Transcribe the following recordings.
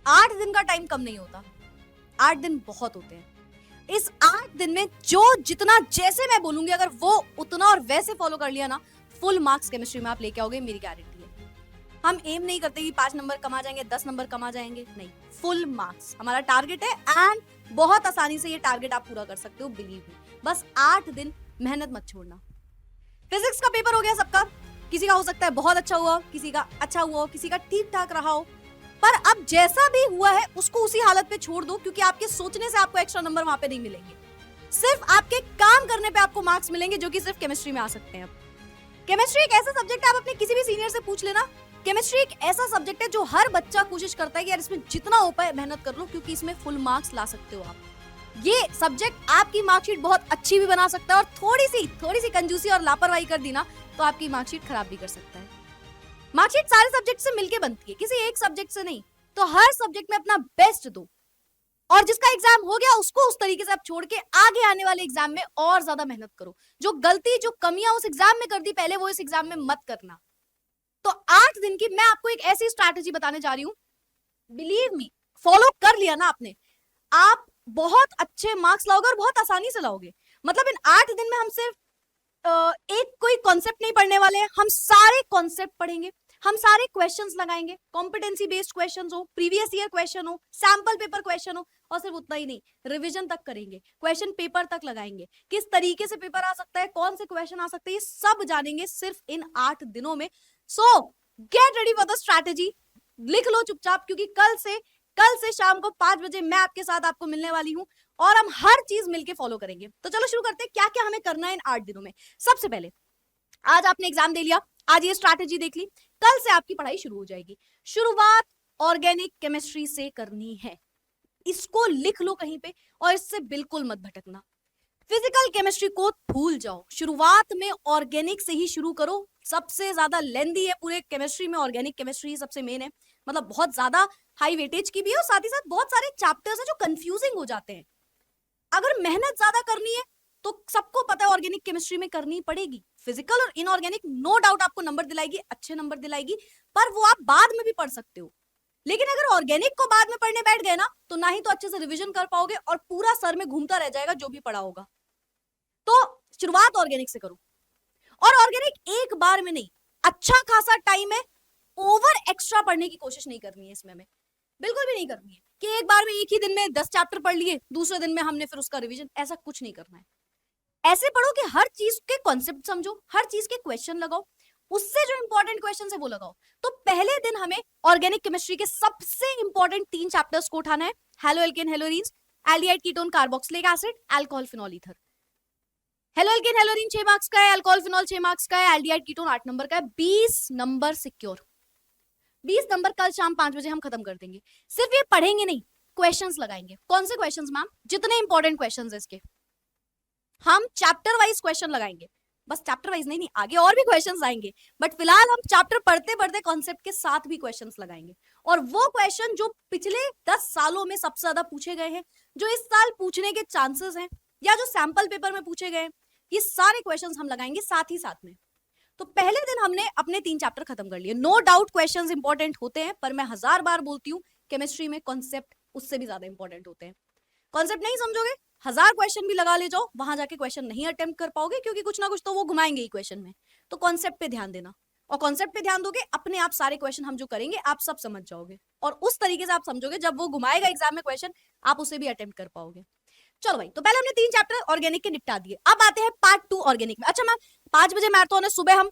8 दिन का टाइम कम नहीं होता, 8 दिन बहुत होते हैं। इस 8 दिन में जो जितना जैसे मैं बोलूंगी अगर वो उतना और वैसे फॉलो कर लिया ना, फुल मार्क्स केमिस्ट्री में आप लेके आओगे, मेरी गारंटी है। हम एम नहीं करते कि 5 नंबर कम आ जाएंगे, 10 नंबर कम आ जाएंगे, नहीं, फुल मार्क्स हमारा टारगेट है। एंड बहुत आसानी से ये टारगेट आप पूरा कर सकते हो, बिलीव मी। बस 8 दिन मेहनत मत छोड़ना। फिजिक्स का पेपर हो गया सबका, किसी का हो सकता है बहुत अच्छा हुआ, किसी का अच्छा हुआ, किसी का ठीक ठाक रहा हो, पर अब जैसा भी हुआ है उसको उसी हालत पे छोड़ दो, क्योंकि आपके सोचने से आपको एक्स्ट्रा नंबर वहां पे नहीं मिलेंगे। सिर्फ आपके काम करने पे आपको मार्क्स मिलेंगे, जो कि सिर्फ केमिस्ट्री में आ सकते हैं। अब केमिस्ट्री एक ऐसा सब्जेक्ट है, आप अपने किसी भी सीनियर से पूछ लेना, केमिस्ट्री एक ऐसा सब्जेक्ट है जो हर बच्चा कोशिश करता है कि यार इसमें जितना हो पाए मेहनत कर लो, क्योंकि इसमें फुल मार्क्स ला सकते हो आप। ये सब्जेक्ट आपकी मार्कशीट बहुत अच्छी भी बना सकता है, और थोड़ी सी कंजूसी और लापरवाही कर दी ना तो आपकी मार्कशीट खराब भी कर सकता है। मार्कशीट सारे सब्जेक्ट से मिलके बनती है, किसी एक सब्जेक्ट से नहीं। तो हर सब्जेक्ट में अपना बेस्ट दो, और जिसका एग्जाम हो गया उसको उस तरीके से आप छोड़ के आगे आने वाले एग्जाम में और ज्यादा मेहनत करो। जो गलती, जो कमियां उस एग्जाम में कर दी पहले, वो इस एग्जाम में मत करना। तो 8 दिन की मैं आपको एक ऐसी स्ट्रैटेजी बताने जा रही हूं, बिलीव मी, फॉलो कर लिया ना आपने, आप बहुत अच्छे मार्क्स लाओगे और बहुत आसानी से लाओगे। मतलब इन 8 दिन में हम सिर्फ एक कोई कॉन्सेप्ट नहीं पढ़ने वाले हैं, हम सारे कॉन्सेप्ट पढ़ेंगे, हम सारे क्वेश्चंस लगाएंगे, कॉम्पिटेंसी बेस्ड क्वेश्चंस हो, प्रीवियस ईयर क्वेश्चन हो, सैंपल पेपर क्वेश्चन हो, और सिर्फ उतना ही नहीं, रिवीजन तक करेंगे, क्वेश्चन पेपर तक लगाएंगे, किस तरीके से पेपर आ सकता है, कौन से क्वेश्चन आ सकते हैं, ये सब जानेंगे सिर्फ इन 8 दिनों में। सो get ready for the strategy, लिख लो चुपचाप, क्योंकि कल से शाम को 5 बजे मैं आपके साथ आपको मिलने वाली हूं, और हम हर चीज मिलके फॉलो करेंगे। तो चलो शुरू करते हैं, क्या क्या हमें करना है इन 8 दिनों में। सबसे पहले, आज आपने एग्जाम दे लिया, आज ये स्ट्रैटेजी देख ली, कल से आपकी पढ़ाई शुरू हो जाएगी। शुरुआत ऑर्गेनिक केमिस्ट्री से करनी है, इसको लिख लो कहीं पे, और इससे बिल्कुल मत भटकना। फिजिकल केमिस्ट्री को भूल जाओ, शुरुआत में ऑर्गेनिक से ही शुरू करो। सबसे ज्यादा लेंदी है पूरे केमिस्ट्री में, ऑर्गेनिक केमिस्ट्री सबसे मेन है, मतलब बहुत ज्यादा हाई वेटेज की भी है, और साथ ही साथ बहुत सारे चैप्टर्स हैं जो कंफ्यूजिंग हो जाते हैं। अगर मेहनत ज्यादा करनी है तो सबको पता है ऑर्गेनिक केमिस्ट्री में करनी पड़ेगी। फिजिकल और इनऑर्गेनिक नो डाउट आपको नंबर दिलाएगी, अच्छे नंबर दिलाएगी, पर वो आप बाद में भी पढ़ सकते हो। लेकिन अगर ऑर्गेनिक को बाद में पढ़ने बैठ गए ना, तो ना ही तो अच्छे से रिवीजन कर पाओगे, और पूरा सर में घूमता रह जाएगा जो भी पढ़ा होगा। तो शुरुआत ऑर्गेनिक से करो, और ऑर्गेनिक एक बार में नहीं, अच्छा खासा टाइम है, ओवर एक्स्ट्रा पढ़ने की कोशिश नहीं करनी है इसमें, हमें बिल्कुल भी नहीं करनी है कि एक बार में एक ही दिन में 10 चैप्टर पढ़ लिए, दूसरे दिन में हमने फिर उसका रिवीजन, ऐसा कुछ नहीं करना है। ऐसे पढ़ो कि हर चीज के कॉन्सेप्ट समझो, हर चीज के क्वेश्चन लगाओ, उससे जो इंपॉर्टेंट क्वेश्चन है वो लगाओ। तो पहले दिन हमें ऑर्गेनिक केमिस्ट्री के सबसे इंपॉर्टेंट 3 चैप्टर्स को उठाना है, haloalkane haloarenes, aldehyde ketone carboxylic acid, alcohol phenol ether. Haloalkane haloarene 6 marks का है, अल्कोहल फिनोल 6 मार्क्स का है, एल्डिहाइड कीटोन 8 नंबर का है, 20 नंबर सिक्योर। 20 नंबर कल शाम 5 बजे हम खत्म कर देंगे। सिर्फ ये पढ़ेंगे नहीं, क्वेश्चंस लगाएंगे। कौन से क्वेश्चंस मैम? जितने इंपॉर्टेंट क्वेश्चंस है इसके, हम चैप्टर वाइज क्वेश्चन लगाएंगे। बस चैप्टर वाइज नहीं, आगे और भी क्वेश्चंस आएंगे, बट फिलहाल हम चैप्टर पढ़ते पढ़ते कॉन्सेप्ट के साथ भी क्वेश्चंस लगाएंगे। और वो क्वेश्चन जो पिछले 10 सालों में सबसे ज्यादा पूछे गए हैं, जो इस साल पूछने के चांसेस हैं, या जो सैंपल पेपर में पूछे गए, ये सारे क्वेश्चंस हम लगाएंगे साथ ही साथ में। तो पहले दिन हमने अपने 3 चैप्टर खत्म कर लिए। नो डाउट क्वेश्चंस इंपॉर्टेंट होते हैं, पर मैं 1000 बार बोलती हूँ, केमिस्ट्री में कॉन्सेप्ट उससे भी ज्यादा इंपॉर्टेंट होते हैं। कॉन्सेप्ट नहीं समझोगे, 1000 क्वेश्चन भी लगा ले जाओ, वहां जाके क्वेश्चन नहीं अटेम्प्ट कर पाओगे, क्योंकि कुछ ना कुछ तो वो घुमाएंगे ही क्वेश्चन में। तो कॉन्सेप्ट पे ध्यान देना, और कॉन्सेप्ट पे ध्यान दोगे, अपने आप सारे क्वेश्चन हम जो करेंगे आप सब समझ जाओगे, और उस तरीके से आप समझोगे, जब वो घुमाएगा एग्जाम में क्वेश्चन, आप उसे भी अटेम्प्ट कर पाओगे। चलो भाई, तो पहले हमने 3 चैप्टर ऑर्गेनिक के निपटा दिए। अब आते हैं पार्ट 2 ऑर्गेनिक में। अच्छा मैम, 5 बजे मैराथन है सुबह, हम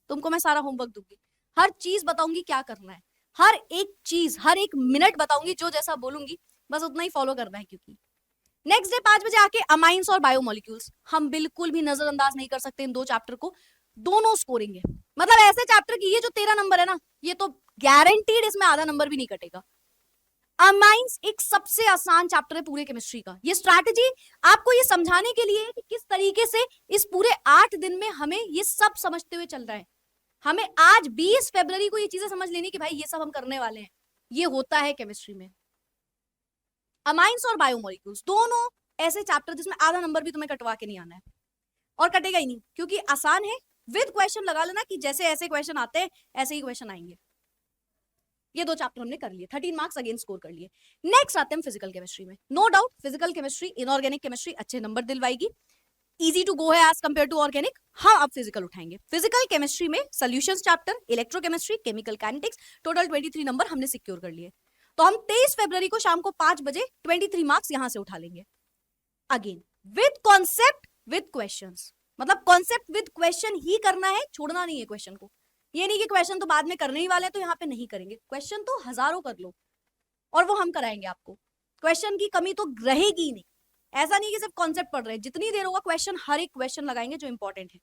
तुमको मैं सारा होमवर्क दूंगी, हर चीज बताऊंगी क्या करना है, हर एक चीज, हर एक मिनट बताऊंगी, जो जैसा बोलूंगी बस उतना ही फॉलो करना है। क्योंकि नेक्स्ट डे 5 बजे आके अमाइंस और बायोमोलिक्यूल्स, हम बिल्कुल भी नजरअंदाज नहीं कर सकते इन 2 चैप्टर को, दोनों स्कोरिंग है। मतलब ऐसे चैप्टर की, ये जो 13 नंबर है ना, ये तो गारंटीड इसमें आधा नंबर भी नहीं कटेगा। अमाइंस एक सबसे आसान चैप्टर है पूरे केमिस्ट्री का। ये स्ट्रैटेजी आपको ये समझाने के लिए कि किस तरीके से इस पूरे 8 दिन में हमें ये सब समझते हुए चल रहा है। हमें आज 20 फरवरी को ये चीजें समझ लेनी कि भाई ये सब हम करने वाले हैं, ये होता है केमिस्ट्री में। अमाइंस और बायोमोलिक्यूल्स दोनों ऐसे चैप्टर जिसमें आधा नंबर भी तुम्हें कटवा के नहीं आना है, और कटेगा ही नहीं, क्योंकि आसान है। विद क्वेश्चन लगा लेना कि जैसे ऐसे क्वेश्चन आते हैं ऐसे ही क्वेश्चन आएंगे। ये 2 चैप्टर हमने कर लिए, 13 मार्क्स अगेन स्कोर कर लिए। नेक्स्ट आते हैं फिजिकल केमिस्ट्री में। No doubt physical chemistry, inorganic chemistry अच्छे नंबर दिलवाएगी, इजी टू गो है एज कंपेयर टू ऑर्गेनिक। हम अब फिजिकल उठाएंगे। फिजिकल केमिस्ट्री में solutions chapter, electrochemistry, chemical kinetics, total 23 number हमने सिक्योर कर लिए। तो हम 23 फरवरी को शाम को 5 बजे 23 मार्क्स यहां से उठा लेंगे, again with concept with questions. मतलब कॉन्सेप्ट विद क्वेश्चन ही करना है, छोड़ना नहीं है क्वेश्चन को। ये नहीं कि क्वेश्चन तो बाद में करने ही वाले हैं तो यहाँ पे नहीं करेंगे, क्वेश्चन तो हजारों कर लो और वो हम कराएंगे आपको। क्वेश्चन की कमी तो रहेगी ही नहीं। ऐसा नहीं कि सिर्फ कॉन्सेप्ट पढ़ रहे हैं, जितनी देर होगा क्वेश्चन, हर एक क्वेश्चन लगाएंगे जो इंपॉर्टेंट है।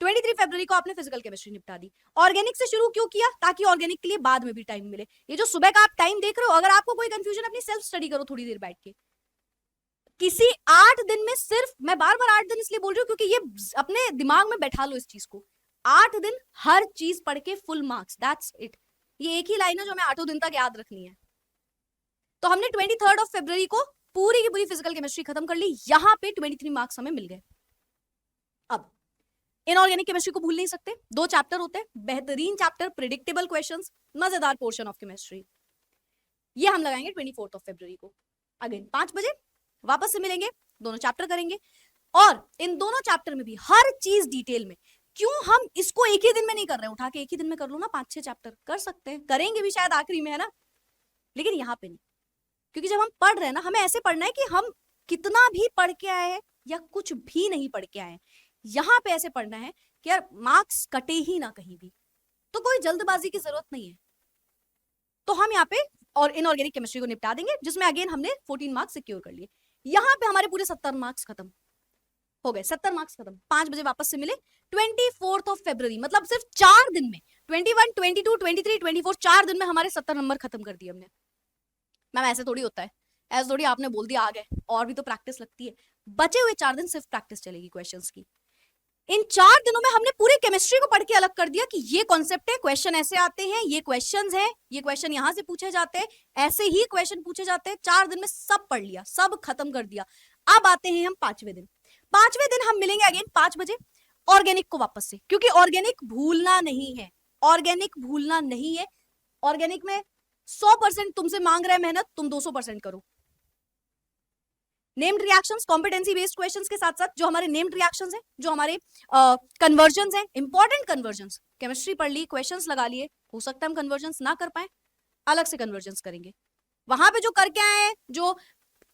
23 फरवरी को आपने फिजिकल केमिस्ट्री निपटा दी। ऑर्गेनिक से शुरू क्यों किया? ताकि ऑर्गेनिक के लिए बाद में भी टाइम मिले। ये जो सुबह का आप टाइम देख रहे हो, अगर आपको कोई कंफ्यूजन, अपनी सेल्फ स्टडी करो थोड़ी देर बैठ के। किसी 8 दिन में सिर्फ, मैं बार बार 8 दिन इसलिए बोल रही हूँ क्योंकि ये अपने दिमाग में बैठा लो इस चीज को, 8 दिन हर चीज पढ़ के फुल मार्क्स, दैट्स इट। ये एक ही लाइन है जो हमें 8 दिन तक याद रखनी है। तो हमने 23 फरवरी को पूरी की पूरी फिजिकल केमिस्ट्री खत्म कर ली। यहां पे 23 मार्क्स हमें मिल गए। अब इनऑर्गेनिक केमिस्ट्री को भूल नहीं सकते, 2 चैप्टर होते हैं, बेहतरीन चैप्टर, प्रेडिक्टेबल क्वेश्चंस, मजेदार पोर्शन ऑफ केमिस्ट्री। ये हम लगाएंगे 24 फरवरी को, अगेन 5 बजे वापस से मिलेंगे, दोनों चैप्टर करेंगे। और इन दोनों चैप्टर में भी हर चीज डिटेल में। क्यों हम इसको एक ही दिन में नहीं कर रहे? उठा के एक ही दिन में कर लो ना, 5-6 चैप्टर कर सकते हैं, करेंगे भी शायद आखिरी में, है ना, लेकिन यहाँ पे नहीं। क्योंकि जब हम पढ़ रहे हैं ना, हमें ऐसे पढ़ना है कि हम कितना भी पढ़ के आए हैं या कुछ भी नहीं पढ़ के आए हैं, यहां पे ऐसे पढ़ना है कि यार मार्क्स कटे ही ना कहीं भी। तो कोई जल्दबाजी की जरूरत नहीं है। तो हम यहाँ पे और इनऑर्गेनिक केमिस्ट्री को निपटा देंगे, जिसमें अगेन हमने 14 मार्क्स सिक्योर कर लिए। यहां पे हमारे पूरे 70 मार्क्स खत्म हो गए, 70 मार्क्स खत्म। 5 बजे वापस से मिले 24 फरवरी, मतलब सिर्फ 4 दिन में 21, 22, 23, 24, 4 दिन में हमारे 70 नंबर खत्म कर दिए हमने। मैम ऐसे थोड़ी होता है, ऐसे थोड़ी आपने बोल दिया आ गए, और भी तो प्रैक्टिस लगती है। बचे हुए 4 दिन सिर्फ प्रैक्टिस चलेगी क्वेश्चंस की। इन 4 दिनों में हमने पूरी केमिस्ट्री को पढ़ के अलग कर दिया कि ये कॉन्सेप्ट है, क्वेश्चन ऐसे आते हैं, ये क्वेश्चंस हैं, ये क्वेश्चन यहां से पूछे जाते हैं, ऐसे ही क्वेश्चन पूछे जाते हैं। 4 दिन में सब पढ़ लिया, सब खत्म कर दिया। अब आते हैं हम 5वें दिन। 5वें दिन हम मिलेंगे अगेन 5 बजे ऑर्गेनिक को वापस से, क्योंकि ऑर्गेनिक भूलना नहीं है, ऑर्गेनिक भूलना नहीं है। ऑर्गेनिक में 100% तुमसे मांग रहे हैं मेहनत, तुम 200% करो। Named reactions, competency based questions के साथ साथ जो हमारे नेम्ड रिएक्शंस हैं, जो हमारे कन्वर्जन्स हैं, इंपॉर्टेंट कन्वर्जन्स, केमिस्ट्री पढ़ ली, क्वेश्चंस लगा लिए, हो सकता है हम कन्वर्जन्स ना कर पाए, अलग से कन्वर्जन्स करेंगे। वहां पे जो करके आए हैं, जो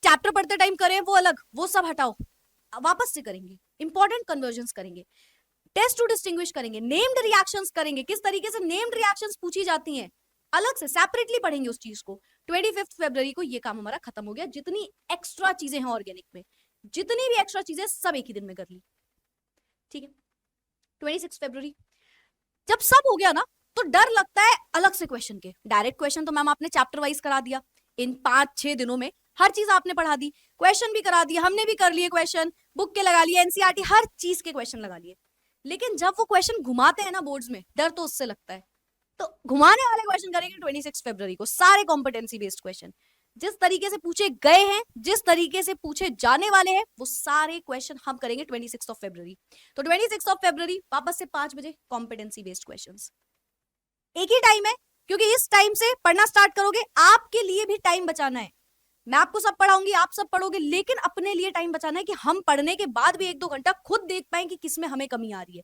चैप्टर पढ़ते टाइम करें वो अलग, वो सब हटाओ, वापस से करेंगे। इंपॉर्टेंट कन्वर्जन्स करेंगे, टेस्ट टू डिस्टिंग्विश करेंगे, नेम्ड रिएक्शंस करेंगे, किस तरीके से नेम्ड रिएक्शंस पूछी जाती हैं, अलग से सेपरेटली पढ़ेंगे उस चीज को। 25 फरवरी को ये काम हमारा खत्म हो गया। जितनी एक्स्ट्रा चीजें हैं ऑर्गेनिक में, जितनी भी एक्स्ट्रा चीजें, सब एक ही दिन में कर ली, ठीक है। 26 फरवरी जब सब हो गया ना, तो डर लगता है अलग से क्वेश्चन के। डायरेक्ट क्वेश्चन तो मैम आपने चैप्टर वाइज करा दिया, इन 5-6 दिनों में हर चीज आपने पढ़ा दी, क्वेश्चन भी करा दिया, हमने भी कर लिए क्वेश्चन, बुक के लगा लिए, एनसीईआरटी हर चीज के क्वेश्चन लगा लिए। लेकिन जब वो क्वेश्चन घुमाते हैं ना बोर्ड्स में, डर तो उससे लगता है। तो घुमाने वाले क्वेश्चन करेंगे 26 फरवरी को, सारे कॉम्पिटेंसी बेस्ड क्वेश्चन जिस तरीके से पूछे गए हैं, जिस तरीके से पूछे जाने वाले हैं, वो सारे क्वेश्चन हम करेंगे 26 फरवरी। तो 26 फरवरी वापस से 5 बजे कॉम्पिटेंसी बेस्ड क्वेश्चंस। एक ही टाइम है, क्योंकि इस टाइम से पढ़ना स्टार्ट करोगे, आपके लिए भी टाइम बचाना है। मैं आपको सब पढ़ाऊंगी, आप सब पढ़ोगे, लेकिन अपने लिए टाइम बचाना है कि हम पढ़ने के बाद भी 1-2 घंटा खुद देख पाए कि किसमें हमें कमी आ रही है।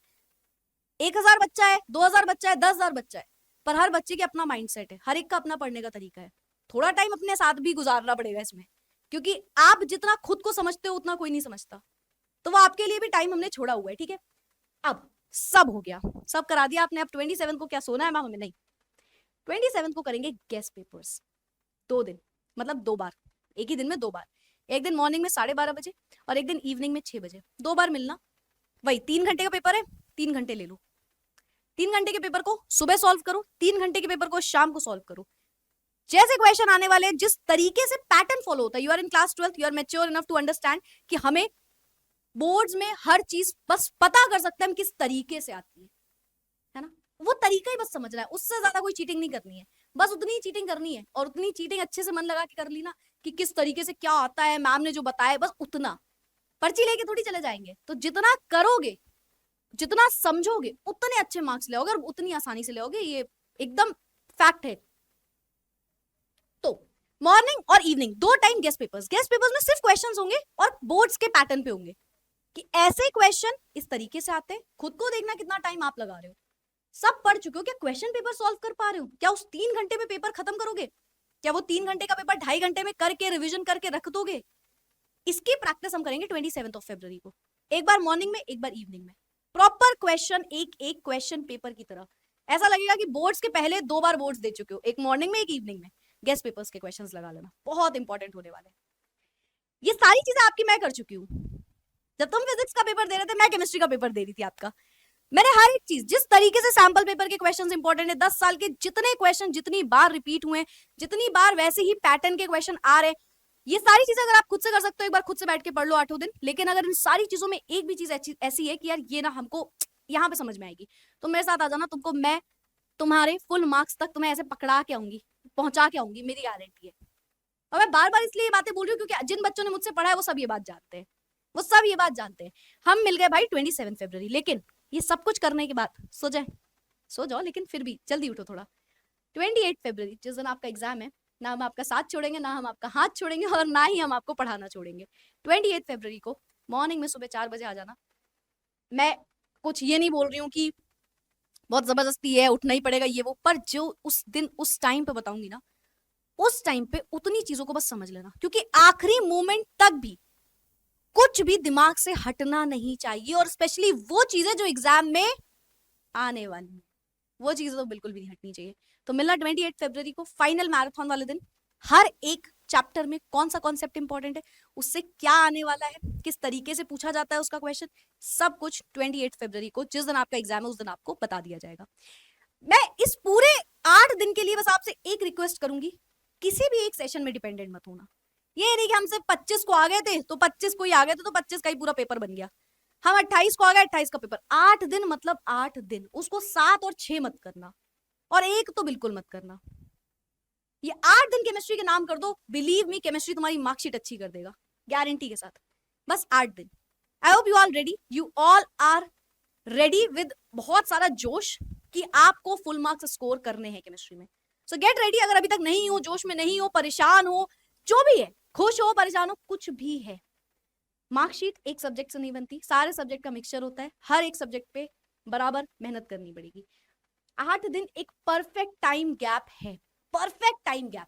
1000 बच्चा है, 2000 बच्चा है, 10,000 बच्चा है, पर हर बच्चे के अपना माइंडसेट है, हर एक का अपना पढ़ने का तरीका है। थोड़ा टाइम अपने साथ भी गुजारना पड़ेगा इसमें, क्योंकि आप जितना खुद को समझते हो उतना कोई नहीं समझता। तो वो आपके लिए भी टाइम हमने छोड़ा हुआ है, ठीक है। अब सब हो गया, सब करा दिया आपने। अब 27 को क्या सोना है मैम हमें? नहीं, 27 को करेंगे गेस्ट पेपर्स। 2 दिन, मतलब 2 बार, एक ही दिन में 2 बार। एक दिन मॉर्निंग में 12:30 बजे और एक दिन इवनिंग में 6 बजे, 2 बार मिलना। वही 3 घंटे का पेपर है, 3 घंटे ले लो। 3 घंटे के पेपर को सुबह सॉल्व करो, 3 घंटे के पेपर को शाम को सॉल्व करो। जैसे क्वेश्चन आने वाले, जिस तरीके से पैटर्न फॉलो होता है, you are in class 12th, you are mature enough to understand कि हमें बोर्ड्स में हर चीज बस पता कर सकते हैं हम किस तरीके से आती है ना। वो तरीका ही बस समझना है, उससे ज्यादा कोई चीटिंग नहीं करनी है। बस उतनी ही चीटिंग करनी है, और उतनी चीटिंग अच्छे से मन लगा के कर ली ना कि किस तरीके से क्या आता है, मैम ने जो बताया, बस उतना। पर्ची लेके थोड़ी चले जाएंगे। तो जितना करोगे, जितना समझोगे, उतने अच्छे मार्क्स लेओगे और उतनी आसानी से लेओगे। ये एकदम फैक्ट है, मॉर्निंग और इवनिंग दो टाइम गेस्ट पेपर्स में सिर्फ क्वेश्चंस होंगे और बोर्ड्स के पैटर्न पे होंगे कि ऐसे क्वेश्चन इस तरीके से आते हैं। खुद को देखना कितना टाइम आप लगा रहे हो। सब पढ़ चुके हो, क्या क्वेश्चन पेपर सॉल्व कर पा रहे हो? क्या उस 3 घंटे में पेपर खत्म करोगे? क्या वो 3 घंटे का पेपर 2.5 घंटे में करके रिविजन करके रख दोगे? इसकी प्रैक्टिस हम करेंगे 27 फरवरी को, एक बार मॉर्निंग में एक बार इवनिंग में, प्रॉपर क्वेश्चन, एक एक क्वेश्चन पेपर की तरह। ऐसा लगेगा कि बोर्ड्स के पहले 2 बार बोर्ड्स दे चुके हो, एक मॉर्निंग में एक इवनिंग में। गेस्ट पेपर्स के क्वेश्चंस लगा लेना, बहुत इंपॉर्टेंट होने वाले। ये सारी चीजें आपकी मैं कर चुकी हूँ। जब तुम फिजिक्स का पेपर दे रहे थे, मैं केमिस्ट्री का पेपर दे रही थी आपका। मैंने हर एक चीज, जिस तरीके से सैंपल पेपर के क्वेश्चंस इंपॉर्टेंट है, 10 साल के जितने क्वेश्चन जितनी बार रिपीट हुए, जितनी बार वैसे ही पैटर्न के क्वेश्चन आ रहे, ये सारी चीजें अगर आप खुद से कर सकते हो, एक बार खुद से बैठ के पढ़ लो 8 दिन। लेकिन अगर इन सारी चीजों में एक भी चीज ऐसी है कि यार ये ना हमको यहाँ पे समझ में आएगी, तो मेरे साथ आ जाना, तुमको मैं तुम्हारे फुल मार्क्स तक तुम्हें ऐसे पकड़ा के आऊंगी, पहुंचा के आऊंगी, मेरी गारंटी है। और मैं बार बार इसलिए ये बातें बोल रही हूँ क्योंकि जिन बच्चों ने मुझसे पढ़ा है वो सब ये बात जानते हैं, वो सब ये बात जानते हैं। हम मिल गए भाई 27 फरवरी, लेकिन ये सब कुछ करने के बाद सो जाओ, लेकिन फिर भी जल्दी उठो थोड़ा। 28 फरवरी जिस दिन आपका एग्जाम है, ना हम आपका साथ छोड़ेंगे, ना हम आपका हाथ छोड़ेंगे, और ना ही हम आपको पढ़ाना छोड़ेंगे। 28 फरवरी को मॉर्निंग में सुबह 4 बजे आ जाना। मैं कुछ ये नहीं बोल रही हूँ कि बहुत जबरदस्ती है, उठना ही पड़ेगा ये वो, पर जो उस दिन उस टाइम पे बताऊंगी ना, उस टाइम पे उतनी चीजों को बस समझ लेना, क्योंकि आखिरी मोमेंट तक भी कुछ भी दिमाग से हटना नहीं चाहिए, और स्पेशली वो चीजें जो एग्जाम में आने वाली है, वो चीजें तो बिल्कुल भी नहीं हटनी चाहिए। तो मिलना 28 फरवरी को, फाइनल मैराथन वाले दिन। हर एक चैप्टर में कौन सा कॉन्सेप्ट इंपॉर्टेंट है, उससे क्या आने वाला है, किस तरीके से पूछा जाता है उसका क्वेश्चन, सब कुछ 28 फरवरी को जिस दिन आपका एग्जाम है उस दिन आपको बता दिया जाएगा। मैं इस पूरे 8 दिन के लिए बस आपसे एक रिक्वेस्ट करूंगी, किसी भी एक सेशन में डिपेंडेंट मत होना। ये नहीं कि हम सिर्फ 25 को आ गए थे तो 25 को ही आ गए थे तो 25 का ही पूरा पेपर बन गया, हम 28 को आ गए 28 का पेपर। 8 दिन मतलब 8 दिन, उसको 7 और 6 मत करना, और 1 तो बिल्कुल मत करना। ये 8 दिन केमिस्ट्री के नाम कर दो, बिलीव मी केमिस्ट्री तुम्हारी मार्कशीट अच्छी कर देगा, गारंटी के साथ। बस 8 दिन। I hope you all ready, you all are ready with बहुत सारा जोश कि आपको फुल मार्क्स स्कोर करने हैं केमिस्ट्री में। सो गेट रेडी। अगर अभी तक नहीं हो, जोश में नहीं हो, परेशान हो, जो भी है, खुश हो, परेशान हो, कुछ भी है, मार्कशीट एक सब्जेक्ट से नहीं बनती, सारे सब्जेक्ट का मिक्सचर होता है, हर एक सब्जेक्ट पे बराबर मेहनत करनी पड़ेगी। 8 दिन एक परफेक्ट टाइम गैप है, परफेक्ट टाइम गैप,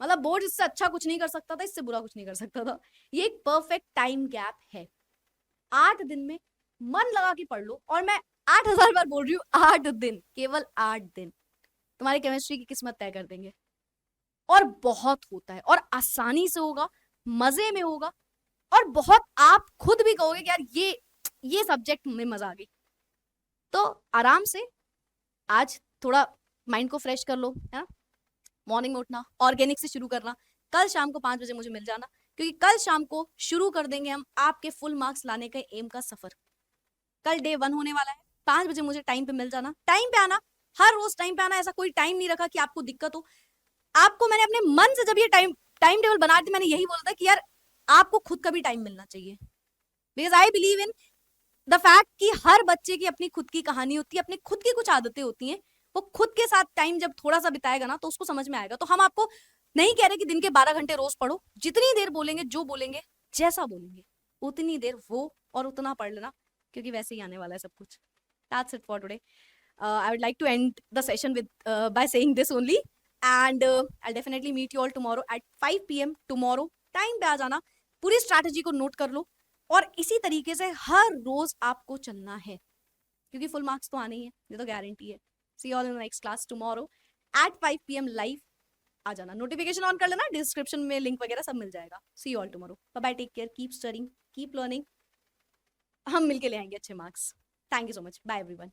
मतलब बोर्ड इससे अच्छा कुछ नहीं कर सकता था, इससे बुरा कुछ नहीं कर सकता था, ये एक परफेक्ट टाइम गैप है। 8 दिन में मन लगा के पढ़ लो, और मैं 8000 बार बोल रही हूँ, 8 दिन, केवल 8 दिन तुम्हारी केमिस्ट्री की किस्मत तय कर देंगे। और बहुत होता है, और आसानी से होगा, मजे में होगा, और बहुत आप खुद भी कहोगे कि यार ये सब्जेक्ट में मजा आ गई। तो आराम से आज थोड़ा माइंड को फ्रेश कर लो, है ना, मॉर्निंग में उठना, ऑर्गेनिक से शुरू करना, कल शाम को 5 बजे मुझे मिल जाना, क्योंकि कल शाम को शुरू कर देंगे हम आपके फुल मार्क्स लाने के एम का सफर। कल डे 1 होने वाला है, 5 बजे मुझे टाइम पे मिल जाना, टाइम पे आना, हर रोज टाइम पे आना, ऐसा कोई टाइम नहीं रखा कि आपको दिक्कत हो। आपको मैंने अपने मन से जब ये टाइम टेबल बना दी, मैंने यही बोला था कि यार आपको खुद का भी टाइम मिलना चाहिए, because I believe in the fact कि हर बच्चे की अपनी खुद की कहानी होती है, अपनी खुद की कुछ आदतें होती हैं, वो खुद के साथ टाइम जब थोड़ा सा बिताएगा ना तो उसको समझ में आएगा। तो हम आपको नहीं कह रहे कि दिन के 12 घंटे रोज पढ़ो, जितनी देर बोलेंगे, जो बोलेंगे, जैसा बोलेंगे, उतनी देर वो और उतना पढ़ लेना, क्योंकि वैसे ही आने वाला है सब कुछ। That's it for today. I would like to end the session with by saying this only, and I'll definitely meet you all tomorrow at 5 PM tomorrow. Time पे आ जाना, पूरी स्ट्रैटेजी को नोट कर लो, और इसी तरीके से हर रोज आपको चलना है, क्योंकि फुल मार्क्स तो आने ही है, ये तो गारंटी है। See all in next class tomorrow at 5 PM live आ जाना, नोटिफिकेशन ऑन कर लेना, डिस्क्रिप्शन में लिंक वगैरह सब मिल जाएगा। See all tomorrow, bye bye, take care, keep studying, keep learning, हम मिलके ले आएंगे अच्छे marks. Thank you so much, bye everyone.